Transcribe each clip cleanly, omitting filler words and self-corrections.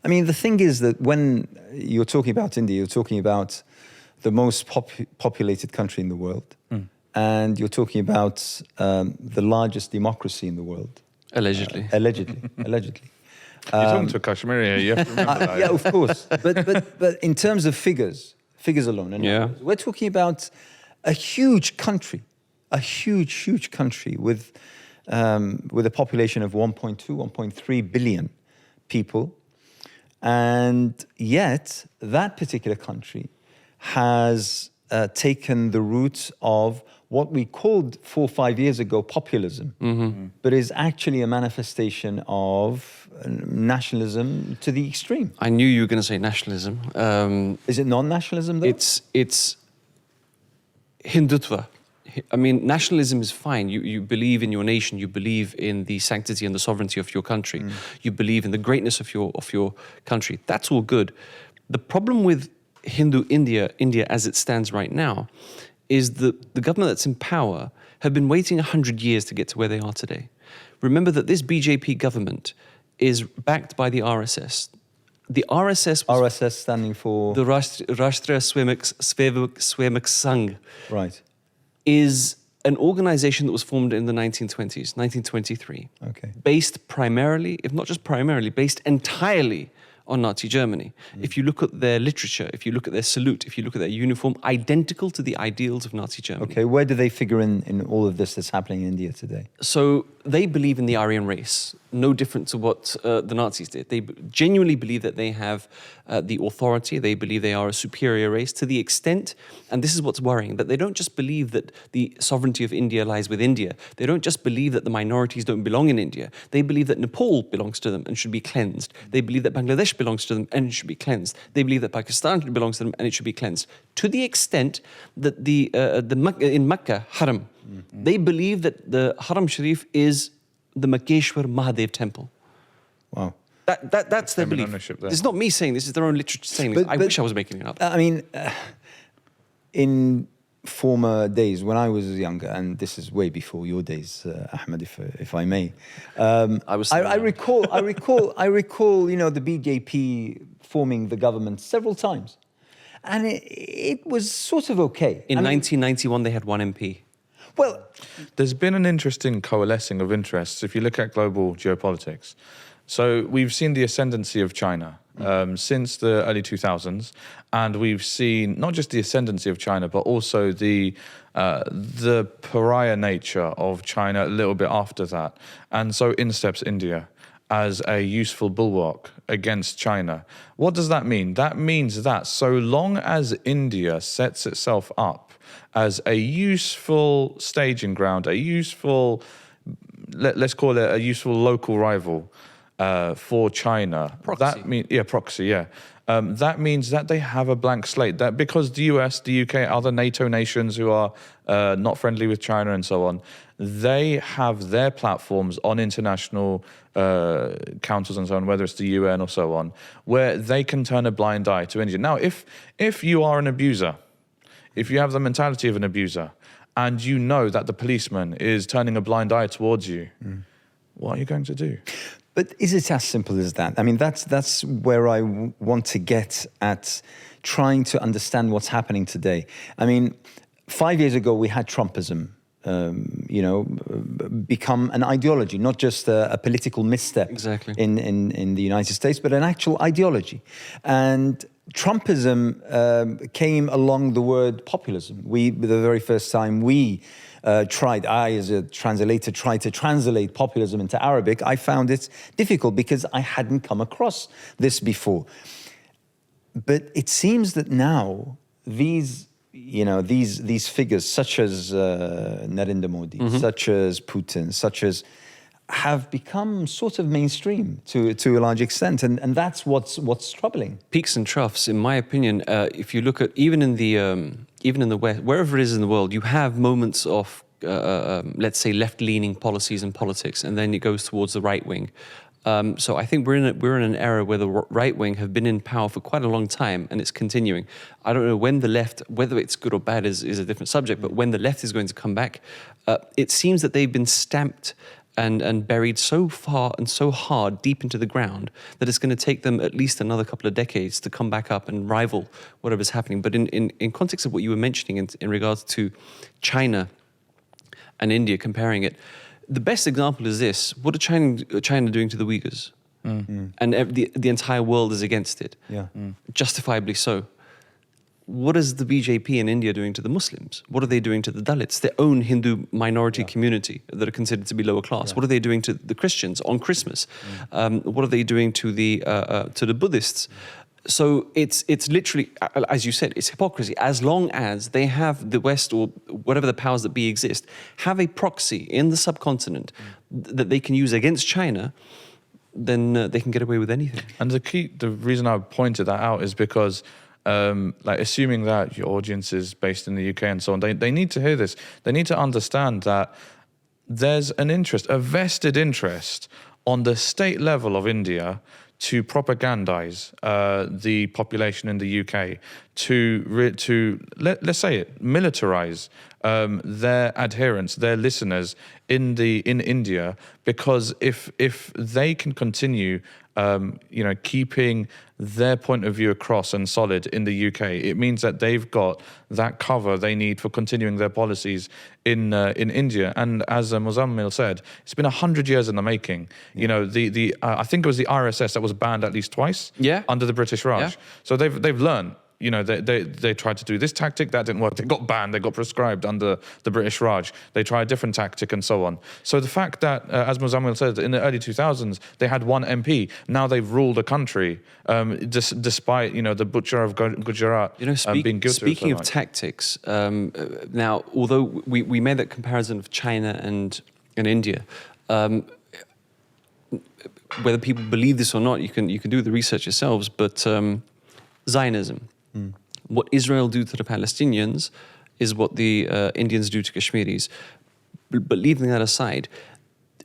I mean, the thing is that when you're talking about India, you're talking about the most populated country in the world. And you're talking about the largest democracy in the world. Allegedly. Allegedly. You're talking to a Kashmiri here, you have to remember that. Yeah, of course. But in terms of figures alone, and numbers, we're talking about a huge country, huge country with a population of 1.2, 1.3 billion people. And yet, that particular country has taken the route of what we called 4 or 5 years ago populism, but is actually a manifestation of nationalism to the extreme. I knew you were going to say nationalism. Is it non-nationalism, though? It's Hindutva. I mean, nationalism is fine. You believe in your nation. You believe in the sanctity and the sovereignty of your country. You believe in the greatness of your country. That's all good. The problem with Hindu India as it stands right now, is that the government that's in power have been waiting 100 years to get to where they are today. Remember that this BJP government is backed by the RSS. The RSS was... RSS standing for... The Rashtriya Swayamak Sangh. Right. Is an organization that was formed in the 1920s, 1923. Okay. Based primarily, if not just primarily, based entirely on Nazi Germany. If you look at their literature, if you look at their salute, if you look at their uniform, identical to the ideals of Nazi Germany. Okay, where do they figure in all of this that's happening in India today? So they believe in the Aryan race, no different to what the Nazis did. They genuinely believe that they have the authority, they believe they are a superior race to the extent, and this is what's worrying, that they don't just believe that the sovereignty of India lies with India. They don't just believe that the minorities don't belong in India. They believe that Nepal belongs to them and should be cleansed. They believe that Bangladesh belongs to them and it should be cleansed. They believe that Pakistan belongs to them and it should be cleansed. To the extent that in Mecca, Haram, they believe that the Haram Sharif is the Makeshwar Mahadev temple. Wow. That's their belief. It's not me saying this, it's their own literature saying this. I wish I was making it up. I mean, in former days, when I was younger, and this is way before your days, Ahmed, if I may, I recall, you know, the BJP forming the government several times. And it was sort of okay. In 1991, they had one MP. Well, there's been an interesting coalescing of interests if you look at global geopolitics. So we've seen the ascendancy of China since the early 2000s, and we've seen not just the ascendancy of China, but also the pariah nature of China a little bit after that. And so in steps India as a useful bulwark against China. What does that mean? That means that so long as India sets itself up as a useful staging ground, a useful, let's call it a useful local rival for China. Proxy. Proxy. That means that they have a blank slate. That because the US, the UK, other NATO nations who are not friendly with China and so on, they have their platforms on international councils and so on, whether it's the UN or so on, where they can turn a blind eye to India. Now, if you are an abuser, if you have the mentality of an abuser, and you know that the policeman is turning a blind eye towards you, what are you going to do? But is it as simple as that? I mean, that's where I want to get at trying to understand what's happening today. I mean, 5 years ago, we had Trumpism, become an ideology, not just a political misstep in the United States, but an actual ideology. And Trumpism came along the word populism. The very first time I, as a translator, tried to translate populism into Arabic, I found it difficult because I hadn't come across this before. But it seems that now these figures, such as Narendra Modi, such as Putin, have become sort of mainstream to a large extent, and that's what's troubling. Peaks and troughs, in my opinion. If you look at even in the West, wherever it is in the world, you have moments of let's say left-leaning policies and politics, and then it goes towards the right wing. So I think we're in an era where the right wing have been in power for quite a long time, and it's continuing. I don't know when the left, whether it's good or bad is a different subject, but when the left is going to come back, it seems that they've been stamped and buried so far and so hard deep into the ground that it's going to take them at least another couple of decades to come back up and rival whatever's happening. But in context of what you were mentioning in regards to China and India, comparing it, the best example is this. What are China doing to the Uyghurs? And the entire world is against it. Justifiably so. What is the BJP in India doing to the Muslims? What are they doing to the Dalits, their own Hindu minority community that are considered to be lower class? What are they doing to the Christians on Christmas? What are they doing to the Buddhists? So it's literally, as you said, it's hypocrisy. As long as they have the West or whatever the powers that be exist, have a proxy in the subcontinent that they can use against China, then they can get away with anything. And the reason I pointed that out is because like assuming that your audience is based in the UK and so on, they need to hear this. They need to understand that there's an interest, a vested interest on the state level of India to propagandize the population in the UK, let's say it, militarize their adherents, their listeners in India, because if they can continue keeping their point of view across and solid in the UK, it means that they've got that cover they need for continuing their policies in India. And as Muzammil said, it's been 100 years in the making. You know, I think it was the RSS that was banned at least twice under the British Raj. Yeah. So they've learned. You know, they tried to do this tactic, that didn't work. They got banned, they got proscribed under the British Raj. They tried a different tactic and so on. So the fact that, as Muzammil said, in the early 2000s, they had one MP. Now they've ruled a country, despite, the butcher of Gujarat being guilty. Speaking of tactics, now, although we made that comparison of China and India, whether people believe this or not, you can do the research yourselves, but Zionism. What Israel do to the Palestinians is what the Indians do to Kashmiris. But leaving that aside,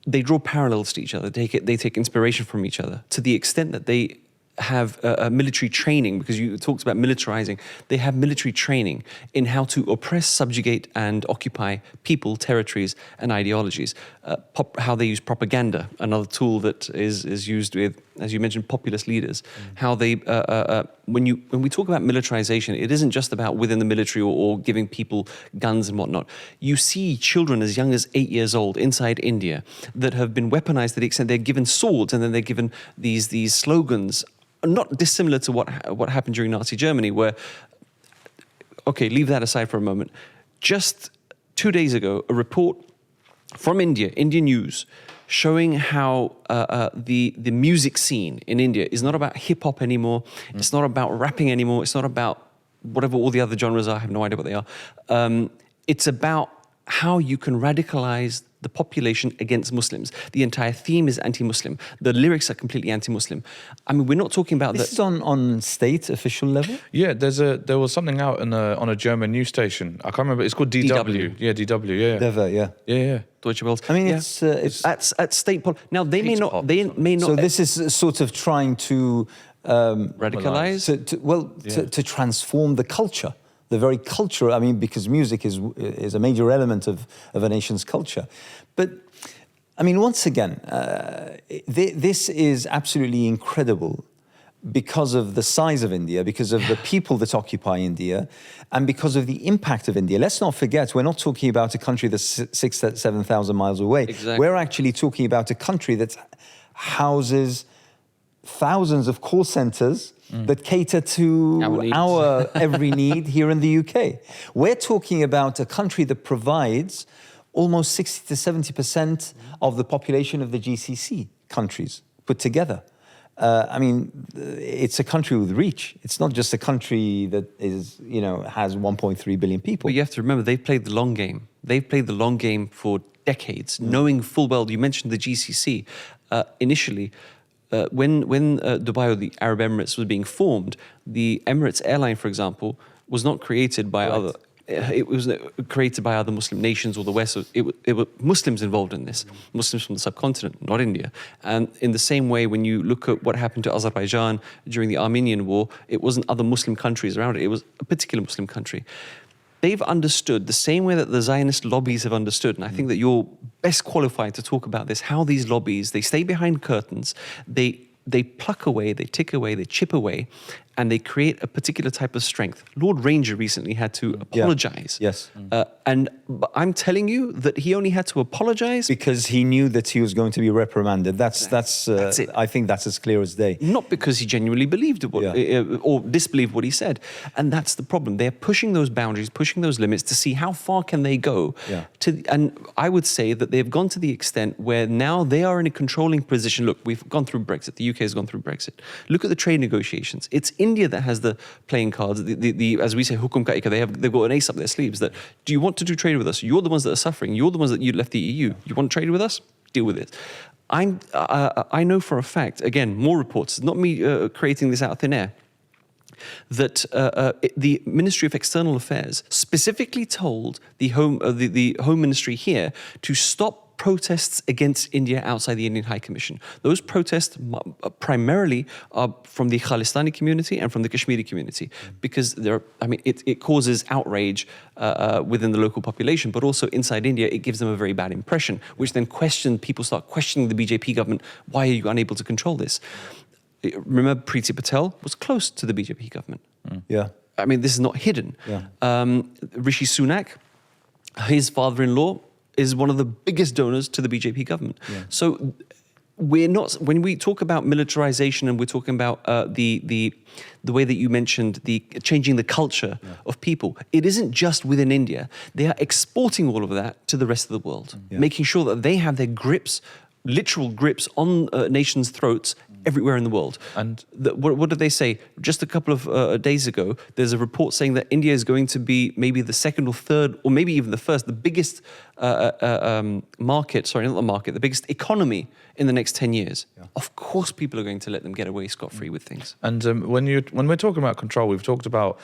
they draw parallels to each other. They take inspiration from each other to the extent that they have military training, because you talked about militarizing. They have military training in how to oppress, subjugate, and occupy people, territories, and ideologies. How they use propaganda, another tool that is used with, as you mentioned, populist leaders. How they, when we talk about militarization, it isn't just about within the military or giving people guns and whatnot. You see children as young as 8 years old inside India that have been weaponized to the extent they're given swords and then they're given these slogans, not dissimilar to what happened during Nazi Germany, where, okay, leave that aside for a moment. Just 2 days ago, a report from Indian news, showing how the music scene in India is not about hip-hop anymore, it's not about rapping anymore, it's not about whatever all the other genres are, I have no idea what they are. It's about how you can radicalize the population against Muslims. The entire theme is anti-Muslim. The lyrics are completely anti-Muslim. I mean, we're not talking about this is on state official level? Yeah, there was something out on a German news station. I can't remember. It's called DW. Yeah, DW. Yeah. DW, Yeah. Deutsche Welle. I mean, it's at state. Now they may not. They may not. So this is sort of trying to radicalize, to transform the culture. The very culture, I mean, because music is a major element of a nation's culture. But, I mean, once again, this is absolutely incredible because of the size of India, because of the people that occupy India, and because of the impact of India. Let's not forget, we're not talking about a country that's 7,000 miles away. Exactly. We're actually talking about a country that houses thousands of call centers that cater to our every need here in the UK. We're talking about a country that provides almost 60 to 70% of the population of the GCC countries put together. I mean, it's a country with reach. It's not just a country that has 1.3 billion people. But you have to remember, they've played the long game. They've played the long game for decades, knowing full well, you mentioned the GCC. Initially, when Dubai or the Arab Emirates was being formed, the Emirates airline, for example, was not created by other. It was created by other Muslim nations or the West. It were Muslims involved in this, Muslims from the subcontinent, not India. And in the same way, when you look at what happened to Azerbaijan during the Armenian War, it wasn't other Muslim countries around it. It was a particular Muslim country. they've understood the same way that the Zionist lobbies have understood, and I think that you're best qualified to talk about this, how these lobbies, they stay behind curtains, they pluck away, they tick away, they chip away, and they create a particular type of strength. Lord Ranger recently had to apologize. Yes. And I'm telling you that he only had to apologize because he knew that he was going to be reprimanded. That's it. I think that's as clear as day. Not because he genuinely believed what, or disbelieved what he said. And that's the problem. They're pushing those boundaries, pushing those limits to see how far can they go. Yeah. And I would say that they've gone to the extent where now they are in a controlling position. Look, we've gone through Brexit. The UK has gone through Brexit. Look at the trade negotiations. It's India that has the playing cards. The as we say, hukum kaika. They've got an ace up their sleeves. That do you want to do trade with us? You're the ones that are suffering. You're the ones that you left the EU. You want to trade with us? Deal with it. I know for a fact. Again, more reports. Not me creating this out of thin air. That the Ministry of External Affairs specifically told the Home Ministry here to stop protests against India outside the Indian High Commission. Those protests primarily are from the Khalistani community and from the Kashmiri community, because it causes outrage within the local population, but also inside India, it gives them a very bad impression, which then people start questioning the BJP government. Why are you unable to control this? Remember, Priti Patel was close to the BJP government. Yeah. I mean, this is not hidden. Yeah. Rishi Sunak, his father-in-law, is one of the biggest donors to the BJP government. Yeah. So we're not, when we talk about militarization and we're talking about the way that you mentioned, the changing the culture of people, it isn't just within India. They are exporting all of that to the rest of the world, making sure that they have their grips, literal grips on nations' throats everywhere in the world. And what did they say? Just a couple of days ago, there's a report saying that India is going to be maybe the second or third, or maybe even the first, the biggest market, sorry, not the market, the biggest economy in the next 10 years. Yeah. Of course, people are going to let them get away scot-free with things. And when we're talking about control, we've talked about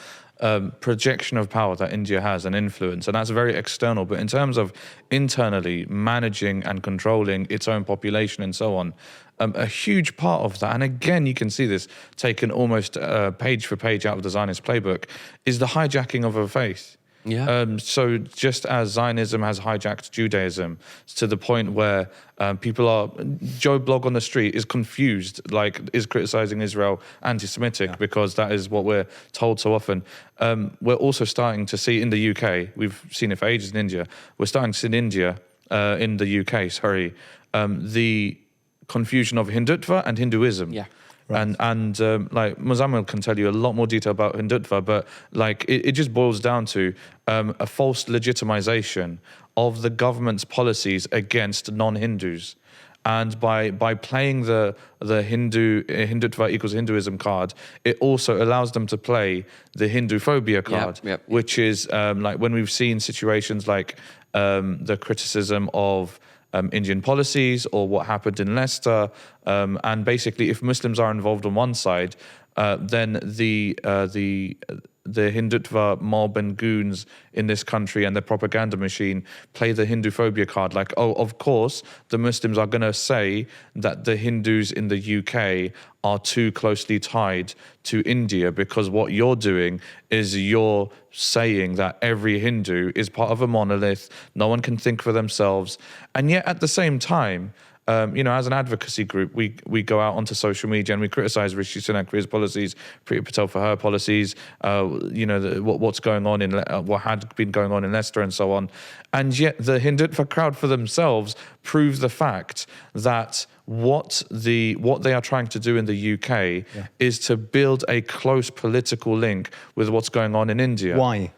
projection of power that India has and influence, and that's very external. But in terms of internally managing and controlling its own population and so on, a huge part of that, and again, you can see this taken almost page for page out of the Zionist playbook, is the hijacking of a faith. Yeah. So just as Zionism has hijacked Judaism to the point where Joe Blogg on the street is confused, is criticizing Israel anti-Semitic, because that is what we're told so often. We're also starting to see in the UK, we've seen it for ages in India, we're starting to see in India, in the UK, the confusion of Hindutva and Hinduism. Yeah. Right. And Muzammil can tell you a lot more detail about Hindutva, but it just boils down to a false legitimization of the government's policies against non-Hindus. And by playing the Hindutva equals Hinduism card, it also allows them to play the Hinduphobia card, which is when we've seen situations like the criticism of Indian policies or what happened in Leicester, and basically, if Muslims are involved on one side, then the Hindutva mob and goons in this country and the propaganda machine play the Hinduphobia card. Of course, the Muslims are going to say that the Hindus in the UK are too closely tied to India, because what you're doing is you're saying that every Hindu is part of a monolith, no one can think for themselves. And yet at the same time, as an advocacy group, we go out onto social media and we criticize Rishi Sunak for his policies, Priti Patel for her policies, what's going on what had been going on in Leicester and so on. And yet the Hindutva crowd for themselves prove the fact that what they are trying to do in the UK is to build a close political link with what's going on in India. Why?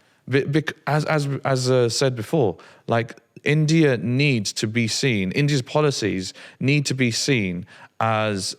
As said before, India needs to be seen. India's policies need to be seen as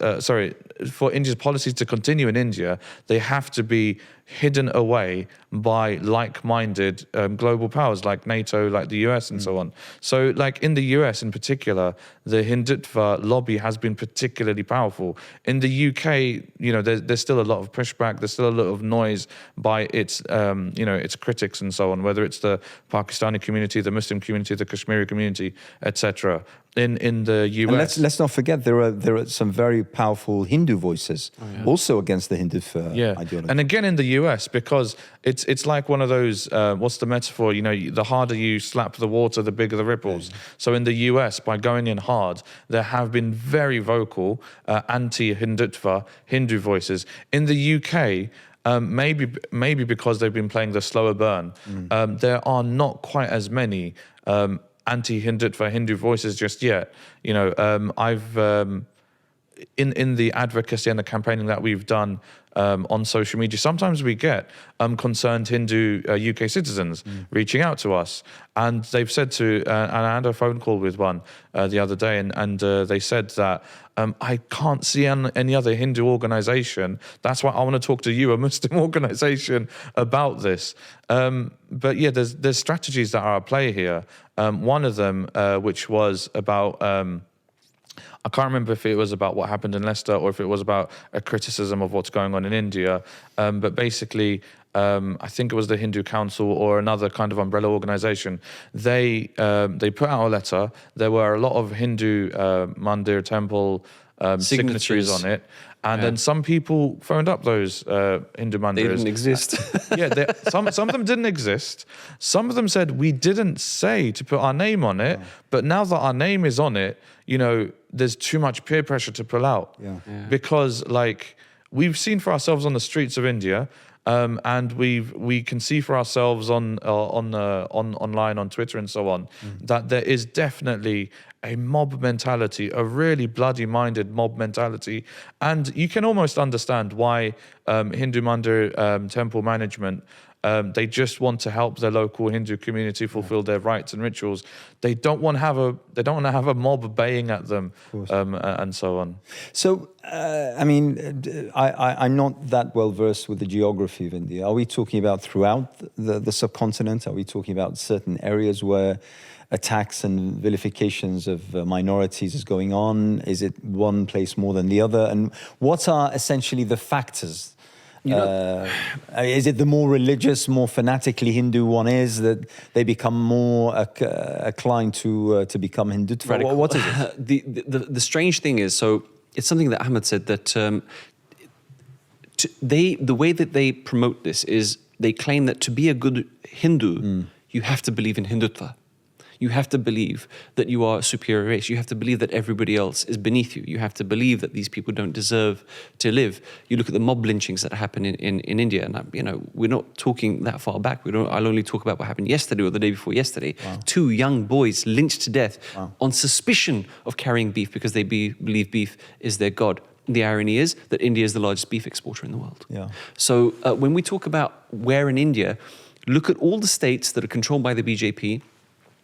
for India's policies to continue in India, they have to be hidden away by like-minded global powers like NATO, like the US and so on. So in the US in particular, the Hindutva lobby has been particularly powerful. In the UK, there's still a lot of pushback, there's still a lot of noise by its critics and so on, whether it's the Pakistani community, the Muslim community, the Kashmiri community, etc. In the US. And let's not forget there are some very powerful Hindu voices also against the Hindutva ideology. And again in the US, because it's like one of those, what's the metaphor? You know, the harder you slap the water, the bigger the ripples. So in the US, by going in hard, there have been very vocal anti-Hindutva Hindu voices. In the UK, maybe because they've been playing the slower burn, there are not quite as many anti-Hindutva Hindu voices just yet. You know, I've in the advocacy and the campaigning that we've done on social media, sometimes we get concerned Hindu UK citizens reaching out to us, and they've said to, and I had a phone call with one the other day, and they said that I can't see any other Hindu organization. That's why I want to talk to you, a Muslim organization, about this. But yeah, there's strategies that are at play here. One of them, which was about, I can't remember if it was about what happened in Leicester or if it was about a criticism of what's going on in India. But basically, I think it was the Hindu Council or another kind of umbrella organization. They put out a letter. There were a lot of Hindu mandir temple signatories on it. And then some people phoned up those Hindu mandirs. They didn't exist. Yeah, some of them didn't exist. Some of them said, we didn't say to put our name on it, but now that our name is on it, you know, there's too much peer pressure to pull out. Because, like, we've seen for ourselves on the streets of India, and we can see for ourselves on online, on Twitter and so on, that there is definitely a mob mentality, a really bloody-minded mob mentality. And you can almost understand why Hindu Mandir temple management, they just want to help their local Hindu community fulfill their rites and rituals. They don't want to have a mob baying at them, and so on. So, I mean, I'm not that well versed with the geography of India. Are we talking about throughout the subcontinent? Are we talking about certain areas where attacks and vilifications of minorities is going on? Is it one place more than the other? And what are essentially the factors? Is it the more religious, more fanatically Hindu one is, that they become more inclined to become Hindutva? What is it? The strange thing is, so it's something that Ahmed said, that the way that they promote this is they claim that to be a good Hindu, you have to believe in Hindutva. You have to believe that you are a superior race. You have to believe that everybody else is beneath you. You have to believe that these people don't deserve to live. You look at the mob lynchings that happen in India, and you know, we're not talking that far back. I'll only talk about what happened yesterday or the day before yesterday. Wow. 2 young boys lynched to death on suspicion of carrying beef because they believe beef is their god. The irony is that India is the largest beef exporter in the world. So when we talk about where in India, look at all the states that are controlled by the BJP,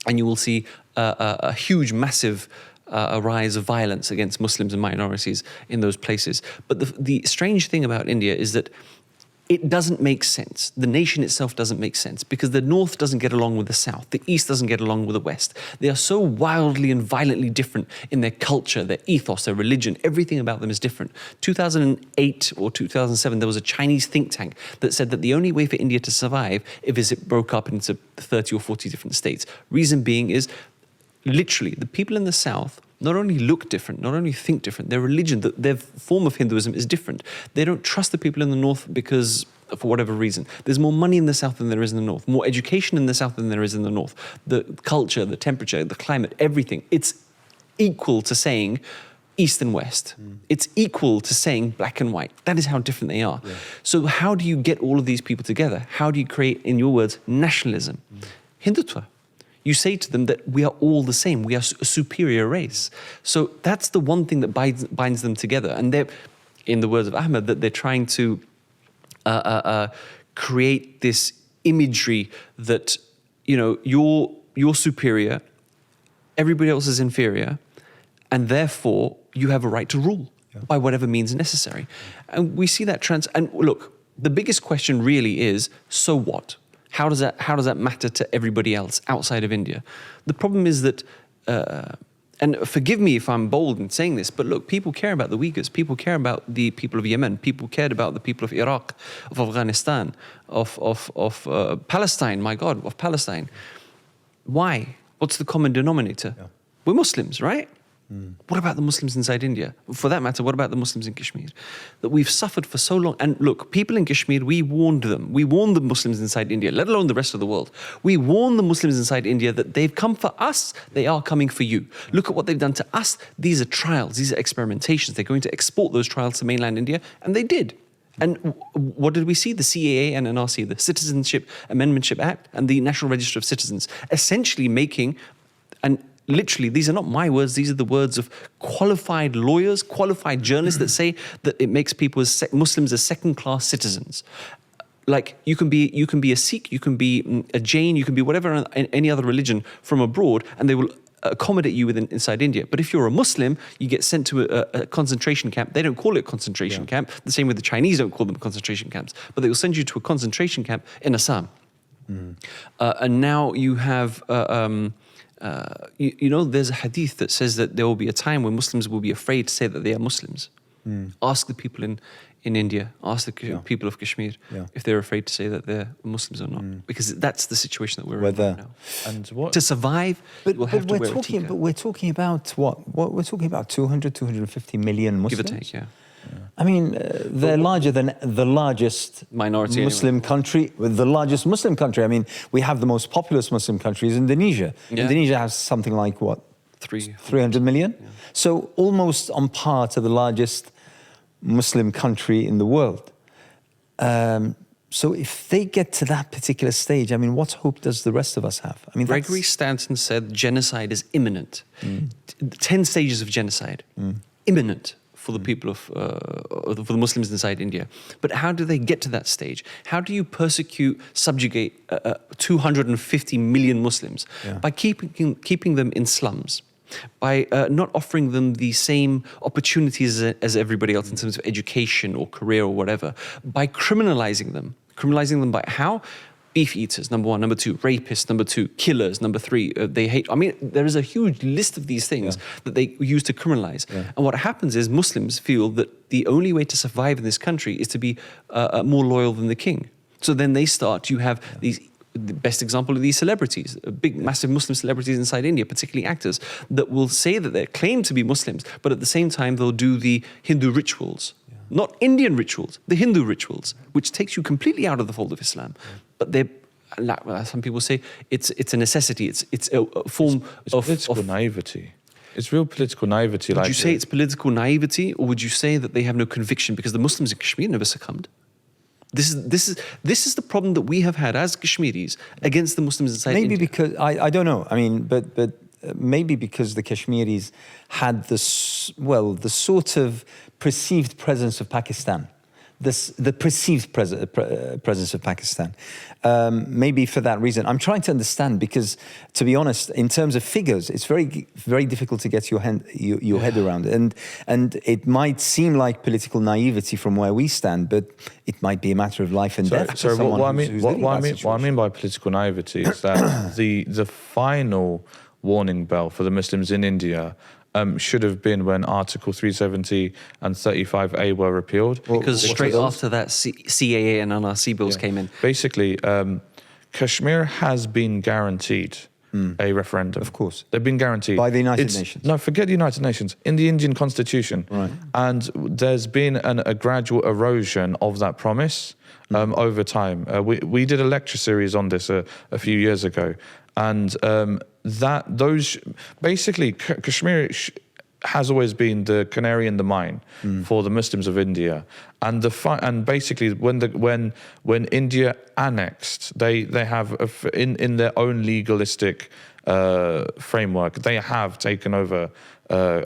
and you will see a huge, massive a rise of violence against Muslims and minorities in those places. But the strange thing about India is that it doesn't make sense. The nation itself doesn't make sense because the North doesn't get along with the South. The East doesn't get along with the West. They are so wildly and violently different in their culture, their ethos, their religion. Everything about them is different. 2008 or 2007, there was a Chinese think tank that said that the only way for India to survive is it broke up into 30 or 40 different states. Reason being is, literally, the people in the South not only look different, not only think different, their religion, their form of Hinduism is different. They don't trust the people in the North because, for whatever reason, there's more money in the South than there is in the North, more education in the South than there is in the North. The culture, the temperature, the climate, everything, it's equal to saying East and West. It's equal to saying black and white. That is how different they are. Yeah. So how do you get all of these people together? How do you create, in your words, nationalism? Hindutva. You say to them that we are all the same. We are a superior race. So that's the one thing that binds them together. And they're, in the words of Ahmed, that they're trying to create this imagery that, you know, you're superior, everybody else is inferior, and therefore you have a right to rule by whatever means necessary. And we see that and look, the biggest question really is, so what? How does that matter to everybody else outside of India? The problem is that, and forgive me if I'm bold in saying this, but look, people care about the Uyghurs, people care about the people of Yemen, people cared about the people of Iraq, of Afghanistan, of Palestine, my God, of Palestine. Why? What's the common denominator? Yeah. We're Muslims, right? What about the Muslims inside India? For that matter, what about the Muslims in Kashmir? That we've suffered for so long. And look, people in Kashmir, we warned them. We warned the Muslims inside India, let alone the rest of the world. We warned the Muslims inside India that they've come for us, they are coming for you. Look at what they've done to us. These are trials, these are experimentations. They're going to export those trials to mainland India, and they did. And what did we see? The CAA and NRC, the Citizenship Amendmentship Act and the National Register of Citizens, essentially making, and literally, these are not my words, these are the words of qualified lawyers, qualified journalists that say that it makes people, Muslims, as second-class citizens. Like, you can be a Sikh, you can be a Jain, you can be whatever, any other religion from abroad, and they will accommodate you inside India. But if you're a Muslim, you get sent to a concentration camp. They don't call it a concentration camp. The same with the Chinese don't call them concentration camps. But they will send you to a concentration camp in Assam. And now you have... you know, there's a hadith that says that there will be a time when Muslims will be afraid to say that they are Muslims. Ask the people in India, ask the people of Kashmir if they're afraid to say that they're Muslims or not. Because that's the situation that we're in right now. And what? To survive, we'll have to wear a tikka. But we're talking about what? We're talking about 200, 250 million Muslims? Give or take, yeah. I mean, they're larger than the largest minority Muslim country, the largest Muslim country. I mean, we have the most populous Muslim country is Indonesia. Yeah. Indonesia has something like, what? 300 million? Yeah. So almost on par to the largest Muslim country in the world. So if they get to that particular stage, I mean, what hope does the rest of us have? I mean, Gregory Stanton said genocide is imminent. 10 stages of genocide, imminent. For the people for the Muslims inside India. But how do they get to that stage? How do you persecute, subjugate 250 million Muslims? By keeping them in slums, by not offering them the same opportunities as everybody else in terms of education or career or whatever, by criminalizing them. Criminalizing them by how? Beef eaters, number one. Number two, rapists. Number two, killers. Number three, they hate. I mean, there is a huge list of these things that they use to criminalize. And what happens is Muslims feel that the only way to survive in this country is to be more loyal than the king. So then they start, you have these, the best example of these celebrities, big, massive Muslim celebrities inside India, particularly actors, that will say that they claim to be Muslims, but at the same time, they'll do the Hindu rituals. Not Indian rituals, the Hindu rituals, which takes you completely out of the fold of Islam. But they're, some people say, it's a necessity. It's a form of political naivety. It's real political naivety. Would you say it's political naivety, or would you say that they have no conviction because the Muslims in Kashmir never succumbed? This is the problem that we have had as Kashmiris against the Muslims inside India. Maybe because I don't know. I mean, but maybe because the Kashmiris had the sort of perceived presence of Pakistan. The perceived presence of Pakistan. Maybe for that reason. I'm trying to understand because, to be honest, in terms of figures, it's very, very difficult to get your head around it. And it might seem like political naivety from where we stand, but it might be a matter of life and death. So what I mean by political naivety is that the final warning bell for the Muslims in India should have been when Article 370 and 35A were repealed. Because straight after that, CAA and NRC bills came in. Basically, Kashmir has been guaranteed a referendum. Of course. They've been guaranteed. By the United Nations. No, forget the United Nations. In the Indian Constitution. Right. And there's been a gradual erosion of that promise over time. We did a lecture series on this a few years ago. And basically, Kashmir has always been the canary in the mine for the Muslims of India, and basically when India annexed, they have in their own legalistic framework, they have taken over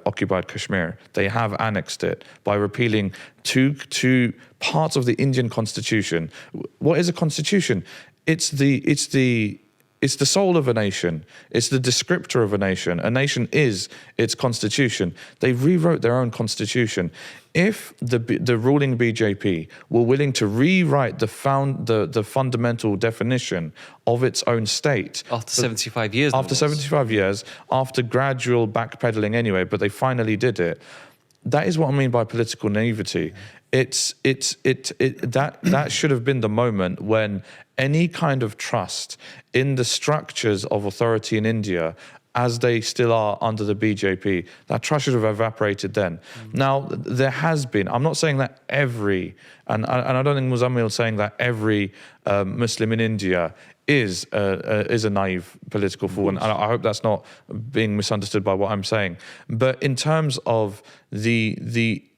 occupied Kashmir. They have annexed it by repealing two parts of the Indian constitution. What is a constitution? It's the soul of a nation. It's the descriptor of a nation. A nation is its constitution. They rewrote their own constitution. If the ruling BJP were willing to rewrite the fundamental definition of its own state after 75 years, after gradual backpedaling anyway, but they finally did it. That is what I mean by political naivety. That should have been the moment when any kind of trust in the structures of authority in India as they still are under the BJP. That trust should have evaporated then. Now, there has been, I'm not saying that every, and I don't think Muzammil is saying that every Muslim in India is a naive political fool, and I hope that's not being misunderstood by what I'm saying. But in terms of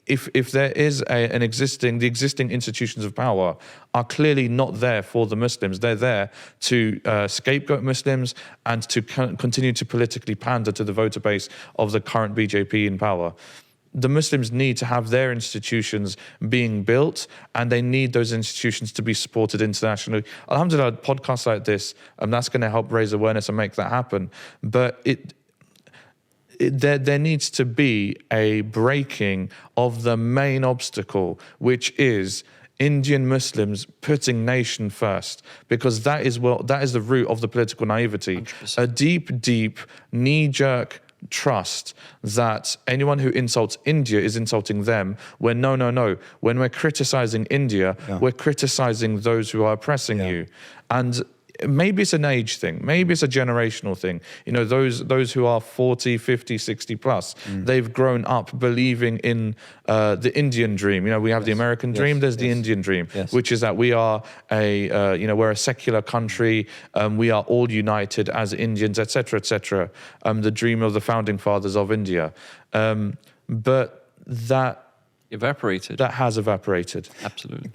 if there is the existing institutions of power are clearly not there for the Muslims. They're there to scapegoat Muslims and to continue to politically pander to the voter base of the current BJP in power. The Muslims need to have their institutions being built, and they need those institutions to be supported internationally. Alhamdulillah, podcasts like this, that's going to help raise awareness and make that happen. But there needs to be a breaking of the main obstacle, which is Indian Muslims putting nation first, because that is the root of the political naivety. 100%. A deep, knee-jerk trust that anyone who insults India is insulting them, when no. When we're criticizing India, we're criticizing those who are oppressing you. And maybe it's an age thing, maybe it's a generational thing. You know, those who are 40, 50, 60 plus, they've grown up believing in the Indian dream. You know, we have the American dream, there's the Indian dream, which is that we are we're a secular country, we are all united as Indians, etc., etc. The dream of the founding fathers of India. But that evaporated. That has evaporated. Absolutely.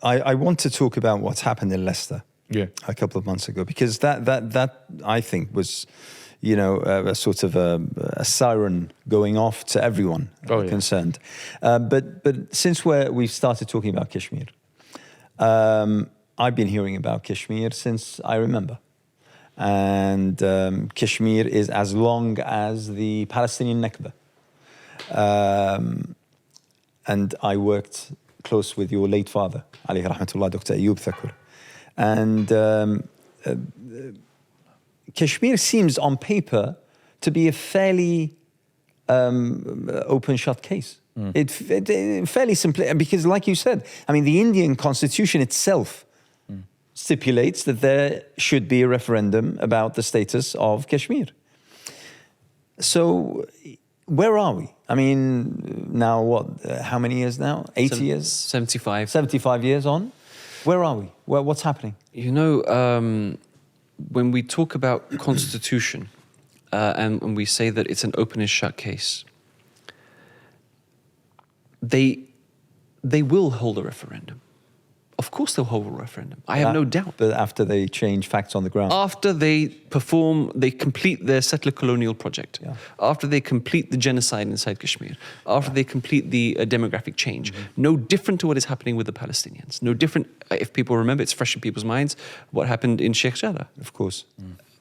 I want to talk about what's happened in Leicester a couple of months ago, because that I think was, a sort of a siren going off to everyone concerned. But since we've started talking about Kashmir, I've been hearing about Kashmir since I remember. And Kashmir is as long as the Palestinian Nakba. And I worked close with your late father, alayhi rahmatullah, Dr. Ayub Thakur. And Kashmir seems on paper to be a fairly open-shut case. It fairly simply, because like you said, I mean, the Indian constitution itself stipulates that there should be a referendum about the status of Kashmir. So where are we? I mean, now what? How many years now? 80 years? 75. 75 years on? Where are we? What's happening? When we talk about constitution and we say that it's an open and shut case, they will hold a referendum. Of course they'll hold a referendum. I have no doubt. But after they change facts on the ground? After they complete their settler colonial project. Yeah. After they complete the genocide inside Kashmir. After they complete the demographic change. No different to what is happening with the Palestinians. No different, if people remember, it's fresh in people's minds, what happened in Sheikh Jarrah. Of course.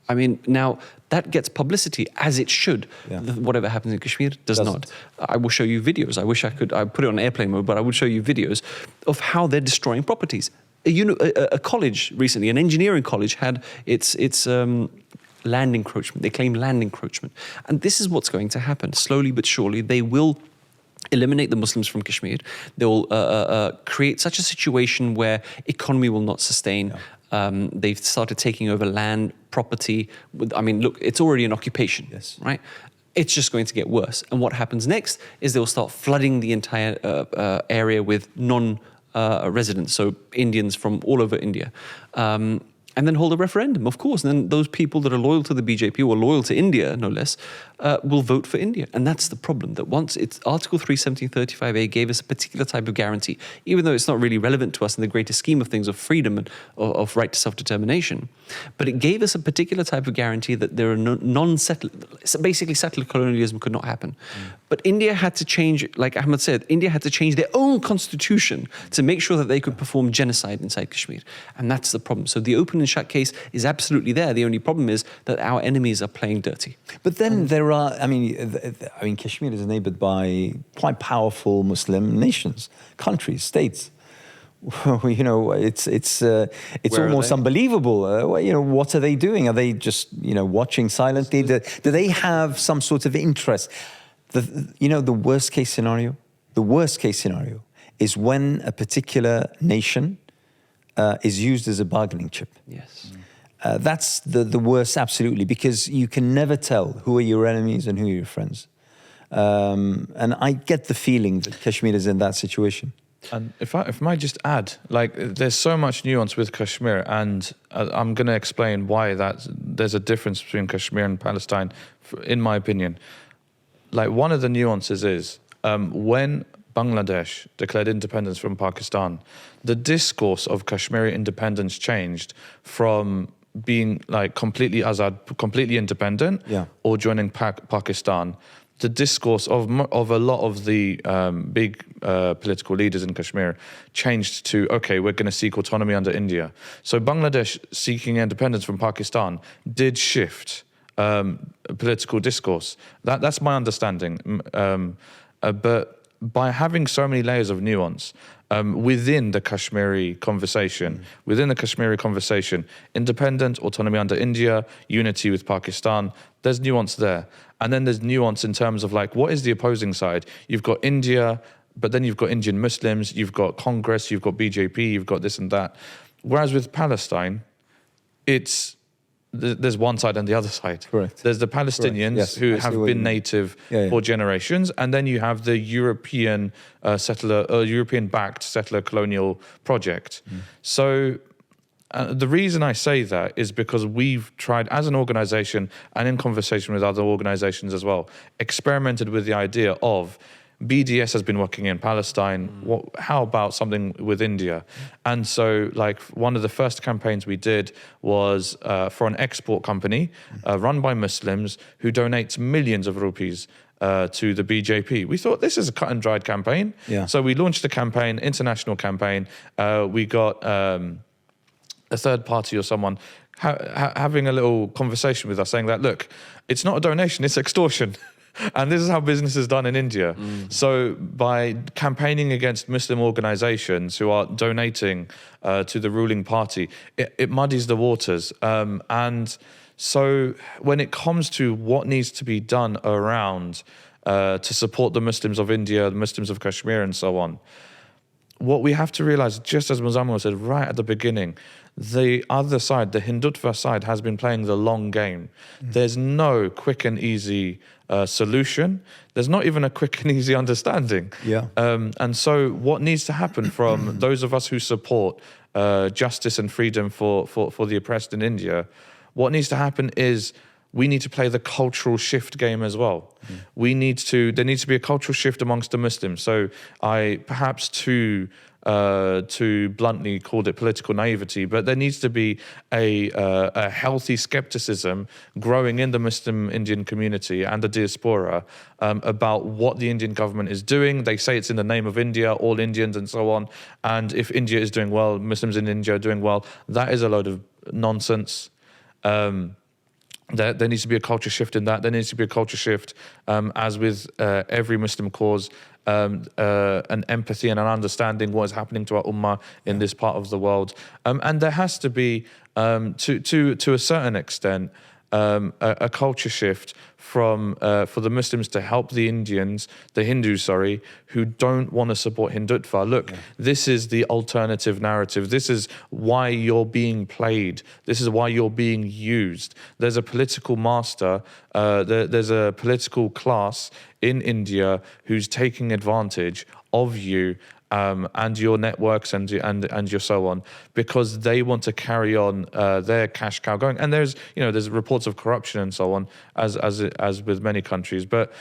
I mean, now that gets publicity as it should. Whatever happens in Kashmir does not. I will show you videos. I wish I put it on airplane mode, but I would show you videos of how they're destroying properties. A college recently, an engineering college, had its land encroachment. They claim land encroachment. And this is what's going to happen. Slowly but surely, they will eliminate the Muslims from Kashmir. They will create such a situation where economy will not sustain. They've started taking over land, property. Look, it's already an occupation, right? It's just going to get worse. And what happens next is they'll start flooding the entire area with non-residents, so Indians from all over India. And then hold a referendum, of course. And then those people that are loyal to the BJP, or loyal to India, no less, will vote for India. And that's the problem, that once it's Article 3, 1735A gave us a particular type of guarantee, even though it's not really relevant to us in the greater scheme of things of freedom and of right to self-determination. But it gave us a particular type of guarantee that there are basically settler colonialism could not happen. But India had to change, like Ahmed said, India had to change their own constitution to make sure that they could perform genocide inside Kashmir. And that's the problem. So the open and shut case is absolutely there. The only problem is that our enemies are playing dirty. But then there are, Kashmir is neighbored by quite powerful Muslim nations, countries, states. It's almost unbelievable. What are they doing? Are they just, watching silently? Do they have some sort of interest? The worst case scenario? The worst case scenario is when a particular nation is used as a bargaining chip. Yes. That's the worst, absolutely, because you can never tell who are your enemies and who are your friends. And I get the feeling that Kashmir is in that situation. And if I might just add, like, there's so much nuance with Kashmir, and I'm going to explain why there's a difference between Kashmir and Palestine, in my opinion. Like, one of the nuances is when Bangladesh declared independence from Pakistan, the discourse of Kashmiri independence changed from being like completely Azad, completely independent, or joining Pakistan. The discourse of a lot of the big political leaders in Kashmir changed to, okay, we're going to seek autonomy under India. So Bangladesh seeking independence from Pakistan did shift political discourse. That's my understanding. But by having so many layers of nuance within the Kashmiri conversation, independent, autonomy under India, unity with Pakistan, there's nuance there. And then there's nuance in terms of, like, what is the opposing side? You've got India, but then you've got Indian Muslims, you've got Congress, you've got BJP, you've got this and that. Whereas with Palestine, there's one side and the other side. Correct. There's the Palestinians who have been native for generations, and then you have the European European-backed settler colonial project. So the reason I say that is because we've tried, as an organization and in conversation with other organizations as well, experimented with the idea of BDS has been working in Palestine. How about something with India? And so, like, one of the first campaigns we did was for an export company run by Muslims who donates millions of rupees to the BJP. We thought this is a cut and dried campaign. So we launched a campaign, international campaign. We got a third party or someone having a little conversation with us saying that, look, it's not a donation, it's extortion. And this is how business is done in India. So by campaigning against Muslim organizations who are donating to the ruling party, it muddies the waters. And so when it comes to what needs to be done around to support the Muslims of India, the Muslims of Kashmir and so on, what we have to realize, just as Muzammil said right at the beginning, the other side, the Hindutva side, has been playing the long game. There's no quick and easy solution. There's not even a quick and easy understanding. And so what needs to happen from those of us who support justice and freedom for the oppressed in India, what needs to happen is we need to play the cultural shift game as well. There needs to be a cultural shift amongst the Muslims. So I perhaps too bluntly called it political naivety, but there needs to be a healthy skepticism growing in the Muslim Indian community and the diaspora about what the Indian government is doing. They say it's in the name of India, all Indians and so on. And if India is doing well, Muslims in India are doing well, that is a load of nonsense. There needs to be a culture shift in that. There needs to be a culture shift, as with every Muslim cause, an empathy and an understanding what is happening to our ummah in this part of the world. And there has to be, to a certain extent, a culture shift from for the Muslims to help the Hindus, who don't want to support Hindutva. Look, this is the alternative narrative. This is why you're being played. This is why you're being used. There's a political master, there's a political class in India who's taking advantage of you and your networks and your so on, because they want to carry on their cash cow going. And there's reports of corruption and so on, as with many countries. But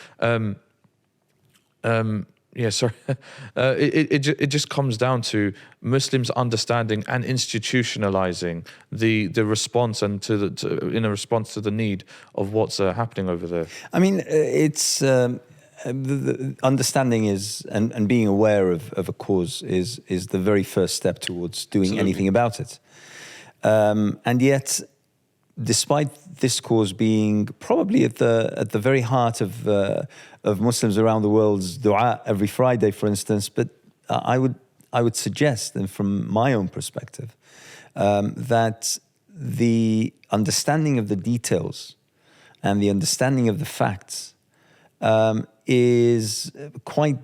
it just comes down to Muslims understanding and institutionalizing the response and in a response to the need of what's happening over there. I mean, it's. The understanding is, and being aware of a cause is the very first step towards doing anything about it. And yet, despite this cause being probably at the very heart of Muslims around the world's dua every Friday, for instance, but I would suggest, and from my own perspective, that the understanding of the details and the understanding of the facts is quite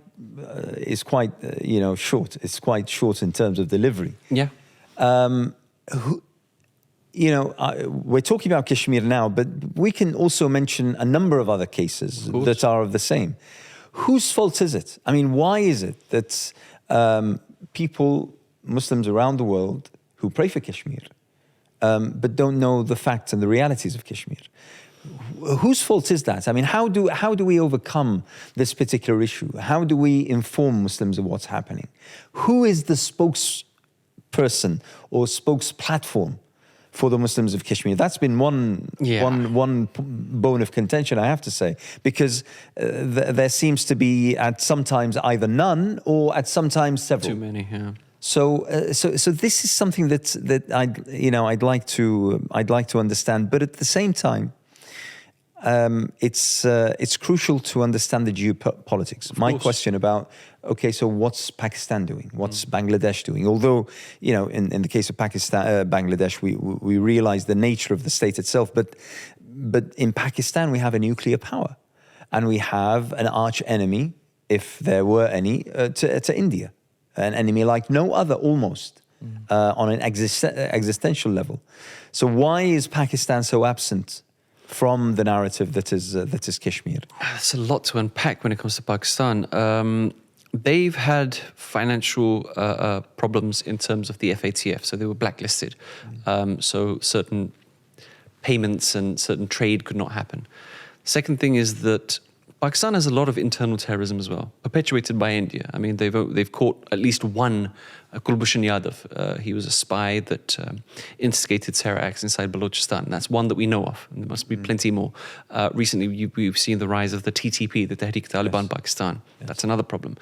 short. It's quite short in terms of delivery. we're talking about Kashmir now, but we can also mention a number of other cases that are of the same. Whose fault is it? I mean, why is it that people, Muslims around the world, who pray for Kashmir, but don't know the facts and the realities of Kashmir? Whose fault is that? I mean, how do we overcome this particular issue? How do we inform Muslims of what's happening? Who is the spokesperson or spokesplatform for the Muslims of Kashmir? That's been one bone of contention, I have to say, because there seems to be at sometimes either none or at sometimes several. Too many, yeah. So this is something that I'd like to understand, but at the same time, it's crucial to understand the geopolitics. My question about, so what's Pakistan doing? What's Bangladesh doing? Although, in the case of Pakistan, Bangladesh, we realize the nature of the state itself, but in Pakistan we have a nuclear power, and we have an arch enemy, if there were any, to India, an enemy like no other, almost on an existential level. So why is Pakistan so absent from the narrative that is Kashmir? There's a lot to unpack when it comes to Pakistan. They've had financial problems in terms of the FATF, so they were blacklisted. So certain payments and certain trade could not happen. Second thing is that Pakistan has a lot of internal terrorism as well, perpetuated by India. I mean, they've caught at least one, Kulbhushan Yadav. He was a spy that instigated terror acts inside Balochistan. That's one that we know of, and there must be plenty more. Recently, we've seen the rise of the TTP, the Tehrik-e-Taliban Pakistan. Yes. That's another problem.